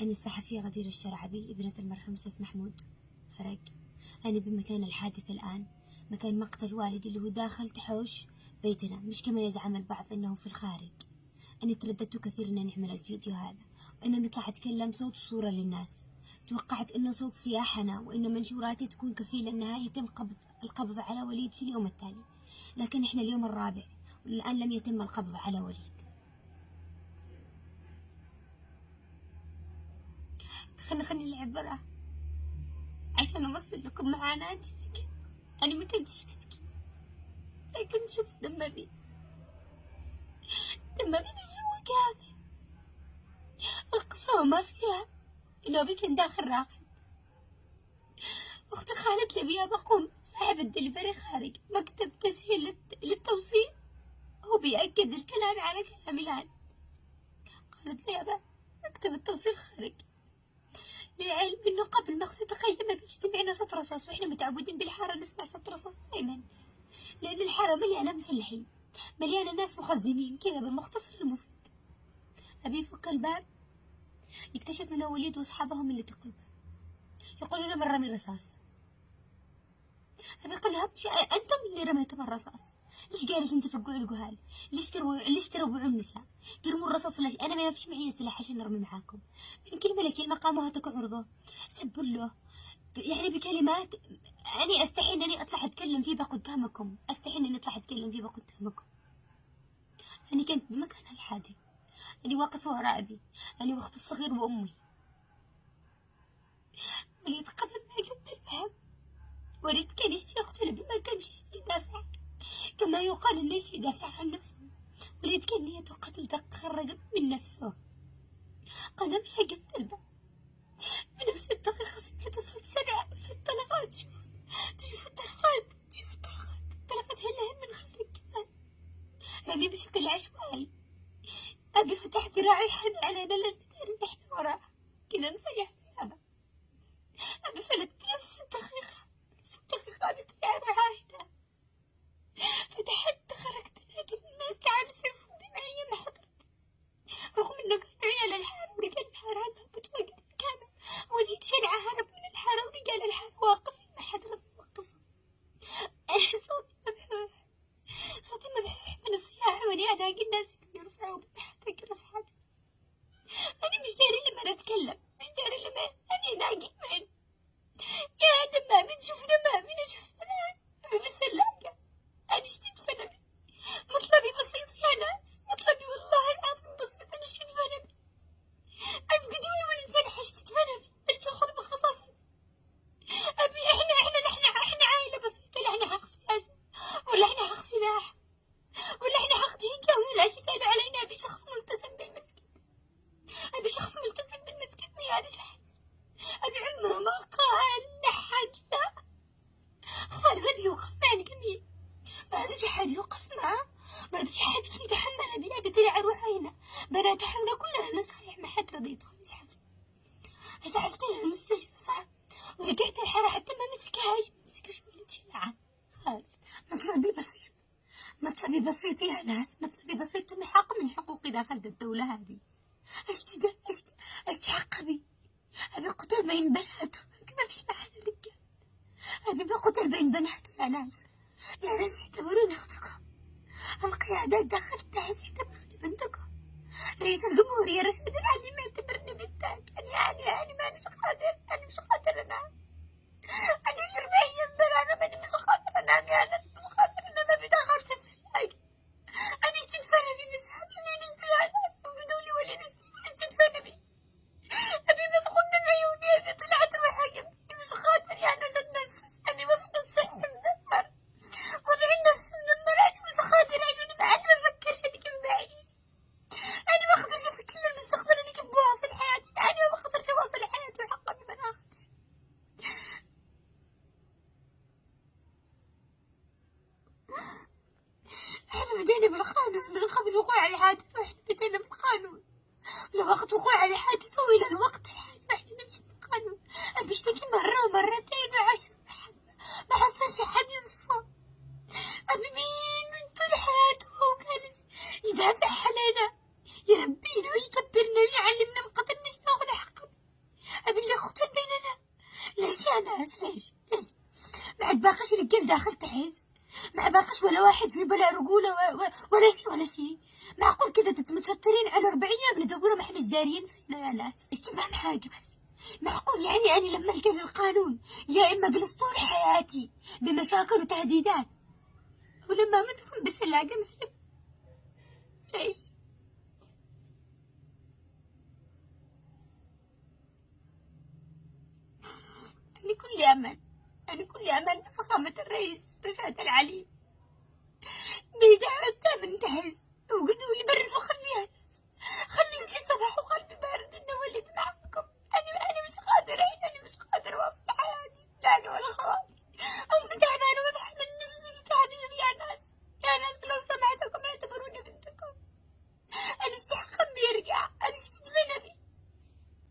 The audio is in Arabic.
أنا الصحفية غدير الشرعبي ابنة المرحوم سيف محمود فرج. أنا بمكان الحادث الآن، مكان مقتل والدي اللي هو داخل تحوش بيتنا، مش كما يزعم البعض أنه في الخارج. أنا ترددت كثير أن نعمل الفيديو هذا وأن نطلع أتكلم صوت وصورة للناس. توقعت أنه صوت سياحنا وأن منشوراتي تكون كفيلة أنها يتم القبض على وليد في اليوم التالي، لكن إحنا اليوم الرابع والآن لم يتم القبض على وليد. خلني نلعب برا عشان أوصل لكم معاناتي، لكن أنا ما كنتش تبكي، لكن شوف دم أبي بيسوى كامل. القصة وما فيها إنه أبي كان داخل راقد. أختي خالت لي بيا بقوم صاحب الدليفري خارج مكتب تسهيل للتوصيل، هو بيأكد الكلام على كلامي الآن. قالت لي يابا مكتب التوصيل خارج، للعلم إنه قبل ما أختي تقيم بي سمعنا صوت رصاص، وإحنا متعودين بالحارة نسمع صوت رصاص دائما، لأن الحارة مليانة مسلحين، مليانة ناس مخزنين كذا بالمختصر المفيد. أبي يفك الباب يكتشف إنه وليد وأصحابهم اللي دقوا الباب، يقولوا له من رمي الرصاص. أبي يقول لهم أنتم اللي رميتم الرصاص، ليش جالسين تفقعوا الجهال؟ ليش تروعوا النساء؟ ترموا الرصاص ليش؟ أنا ما فيش معي سلاح عشان نرمي معاكم. من كلمة لكلمة قاموا هتكوا عرضه، سبوا له يعني بكلمات أنا أستحي إنني أطلع أتكلم فيه قدامكم، أستحي إنني أطلع أتكلم فيه قدامكم. أنا كنت بمكان الحادث، أنا واقفة وراء أبي، أنا وأختي الصغير وأمي. وليد قبل ما يقبل الباب وليد كان يشتي يقتل بما كانش يشتي يدافع، كما يقال إنه يشتي يدافع عن نفسه. وليد كان نيته قتل دق الرجل من نفسه. قدم حق الباب بنفس الدقيقة سمعت صوت 7 أو 6 طلقات. تشوفوا الطلقات هلا من خارج كمان، رمي بشكل عشوائي. أبي فتح ذراعي حامل علينا لأن ندري نحن وراه، كنا نصيح بهذا. أبي فلت بنفس الدقيقة أبي طلع رهاينة، فتحت خرجت نادي الناس تعالوا شوفوني معي ما حضرت، رغم إنه كانوا عيال الحارة ورجال الحارة هلا بتوقف كامل. وليد شرعة هرب من الحارة ورجال الحارة واقفين ما حد رضى يوقفهم. صوتي مبحوح من الصياح وأنا ألاقي الناس يرفعوا بحثك رفعت. أنا مش داري لما أتكلم، مش داري لما أنا ألاقي من يا دمامي تشوف دمامي نشوف الآن أبي بالثلاجة. أنا اشتيت فنبي، مطلبي بسيط يا ناس، مطلبي والله العظيم بسيط. أنا اشتيت فنبي، أفقدوني ولا اشتيت فنبي، ايش تاخذ بالخصاصة؟ أبي إحنا عائلة بسيطة، لا إحنا حق سياسي ولا إحنا حق سلاح ولا إحنا حق دقيقة ولا شي يسألوا علينا. أبي شخص ملتزم بالمسجد، أبي شخص ملتزم بالمسجد ما هذا شحن. أبي عمره ما قال لحد لا خالد أبي يوقف مع الجميع، ما رضيش أحد يوقف معه، ما رضيش أحد يتحمل أبي. أبي طلع روحينا بنات حمنا كلنا نصحيح، ما حد رضي يدخل سحفتنا المستشفى ورجعت الحارة حتى ما مسكهاش ولد شنعة خالص. مطلبي بسيط يا ناس، مطلبي بسيط ومحق من حقوقي داخل الدولة هذه. اشتي حق أبي قتل بين بناته، ما فيش محل رجال. أبي بقتل بين بناته يا ناس، يا ناس اعتبروني أختكم، القيادات داخل التحس اعتبروني بنتكم، رئيس الجمهورية رشيد العلي معتبرني بنتك. أنا مانيش قادر، أنا مش قادر أنام، أنا 4 أيام بلا أنام، أنا مش قادر أنام يا ناس، مش قادر أنام. أبي دخلت الثلاجة، أنا اشتيت فنبي بس اللي نشتي يا ناس وقدولي ولا اشتيت فنبي. أبي مسخون من عيوني، أبي طلعت روحي جنبي، مش قادر يا ناس أتنفس، أنا وضعي الصحي مدمر، وضعي النفسي مدمر، أنا مش قادر عشان أنا ما أفكرش أنا كيف بعيش، أنا ما أقدرش أفكر للمستقبل أنا كيف بواصل حياتي، أنا ما أقدرش أواصل حياتي وحقا ما ناخدش. احنا بدينا بالقانون من قبل وقوع الحادث، واحنا بدينا بالقانون لوقت وقوع الحادث وإلى الوقت الحالي احنا نمشي بالقانون. أبي اشتكي مرة ومرتين و10 ما حصلش حد ينصفه. أبي مين من طول حياته هو جالس يدافع علينا، يربينا ويكبرنا ويعلمنا ما قدرناش ناخذ حقنا. ليش يا ناس؟ ليش؟ بعد باقيش الرجال داخل تعز، ما باقيش ولا واحد في بلا رجولة ولا شي. معقول كده متسترين على 40 يوم ندوروا ما احناش دارين فينا يا ناس؟ ايش تفهم حاجة بس؟ معقول يعني أنا لما القى القانون يا إما جلس طول حياتي بمشاكل وتهديدات، ولما أموت بس ألاقي مسلم؟ ليش؟ أنا كل أمل بفخامة الرئيس رشاد العلي بدعوته من تحز وقدوا لي برز وخليها